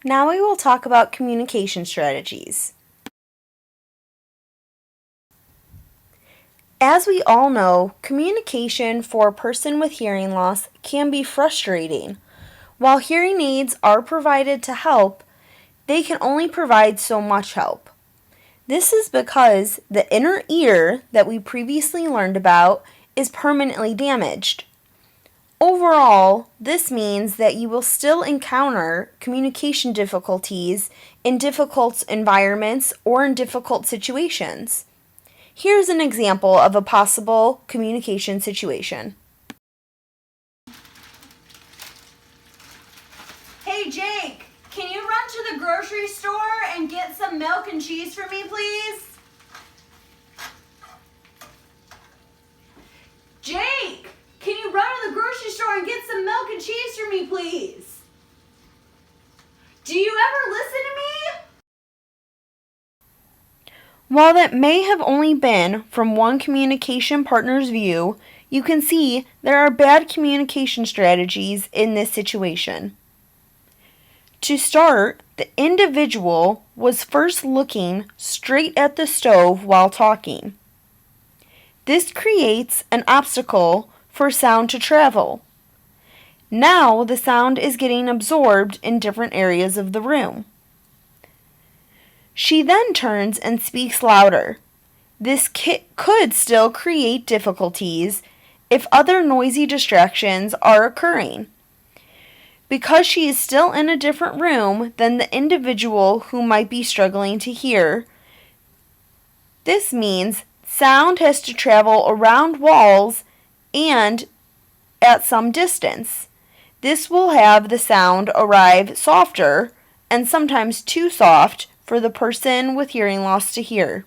Now we will talk about communication strategies. As we all know, communication for a person with hearing loss can be frustrating. While hearing aids are provided to help, they can only provide so much help. This is because the inner ear that we previously learned about is permanently damaged. Overall, this means that you will still encounter communication difficulties in difficult environments or in difficult situations. Here's an example of a possible communication situation. Hey Jake, can you run to the grocery store and get some milk and cheese for me, please? Jake, can you run to the grocery store and get some milk and cheese for me, please? Do you ever listen to me? While that may have only been from one communication partner's view, you can see there are bad communication strategies in this situation. To start, the individual was first looking straight at the stove while talking. This creates an obstacle for sound to travel. Now the sound is getting absorbed in different areas of the room. She then turns and speaks louder. This could still create difficulties if other noisy distractions are occurring. Because she is still in a different room than the individual who might be struggling to hear, this means sound has to travel around walls and at some distance. This will have the sound arrive softer and sometimes too soft for the person with hearing loss to hear.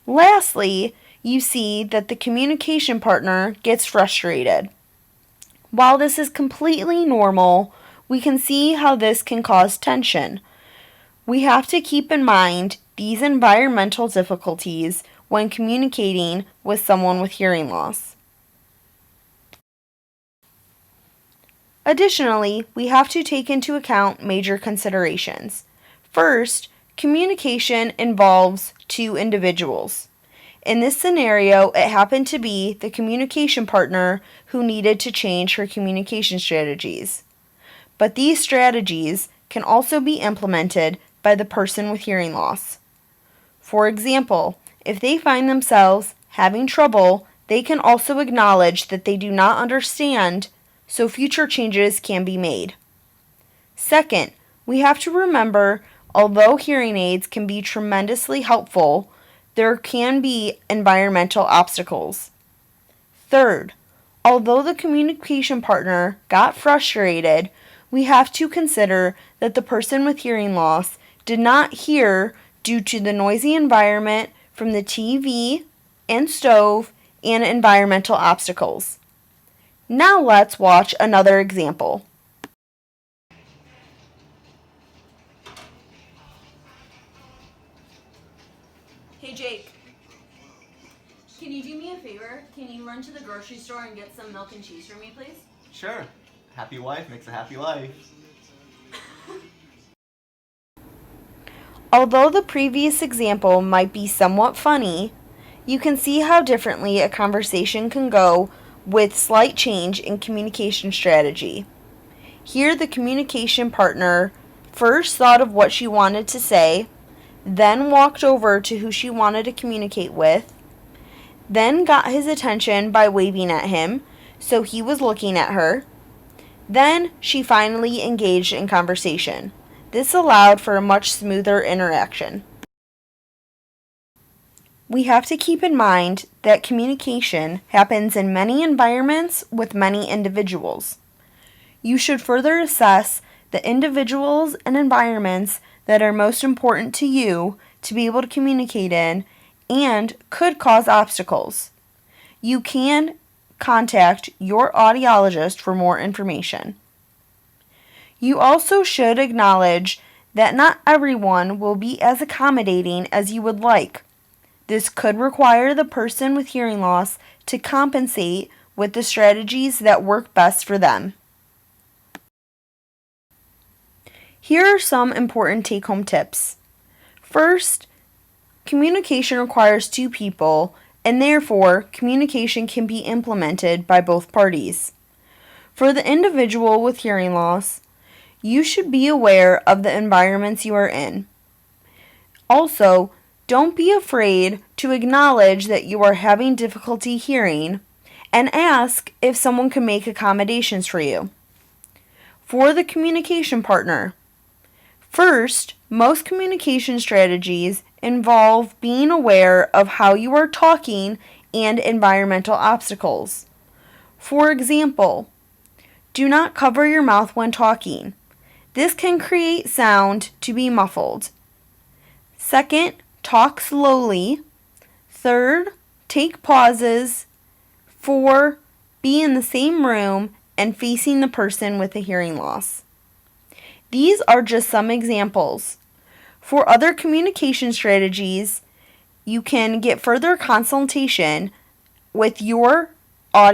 Lastly, you see that the communication partner gets frustrated. While this is completely normal, we can see how this can cause tension. We have to keep in mind these environmental difficulties when communicating with someone with hearing loss. Additionally, we have to take into account major considerations. First, communication involves two individuals. In this scenario, it happened to be the communication partner who needed to change her communication strategies. But these strategies can also be implemented by the person with hearing loss. For example, if they find themselves having trouble, they can also acknowledge that they do not understand, so future changes can be made. Second, we have to remember, although hearing aids can be tremendously helpful, there can be environmental obstacles. Third, although the communication partner got frustrated, we have to consider that the person with hearing loss did not hear due to the noisy environment from the TV and stove and environmental obstacles. Now let's watch another example. Hey Jake, can you do me a favor? Can you run to the grocery store and get some milk and cheese for me, please? Sure. Happy wife makes a happy life. Although the previous example might be somewhat funny, you can see how differently a conversation can go with slight change in communication strategy. Here, the communication partner first thought of what she wanted to say, then walked over to who she wanted to communicate with, then got his attention by waving at him, so he was looking at her. Then she finally engaged in conversation. This allowed for a much smoother interaction. We have to keep in mind that communication happens in many environments with many individuals. You should further assess the individuals and environments that are most important to you to be able to communicate in and could cause obstacles. You can contact your audiologist for more information. You also should acknowledge that not everyone will be as accommodating as you would like. This could require the person with hearing loss to compensate with the strategies that work best for them. Here are some important take-home tips. First, communication requires two people, and therefore communication can be implemented by both parties. For the individual with hearing loss, you should be aware of the environments you are in. Also, don't be afraid to acknowledge that you are having difficulty hearing and ask if someone can make accommodations for you. For the communication partner, first, most communication strategies involve being aware of how you are talking and environmental obstacles. For example, do not cover your mouth when talking. This can create sound to be muffled. Second, talk slowly. Third, take pauses. 4, be in the same room and facing the person with a hearing loss. These are just some examples. For other communication strategies, you can get further consultation with your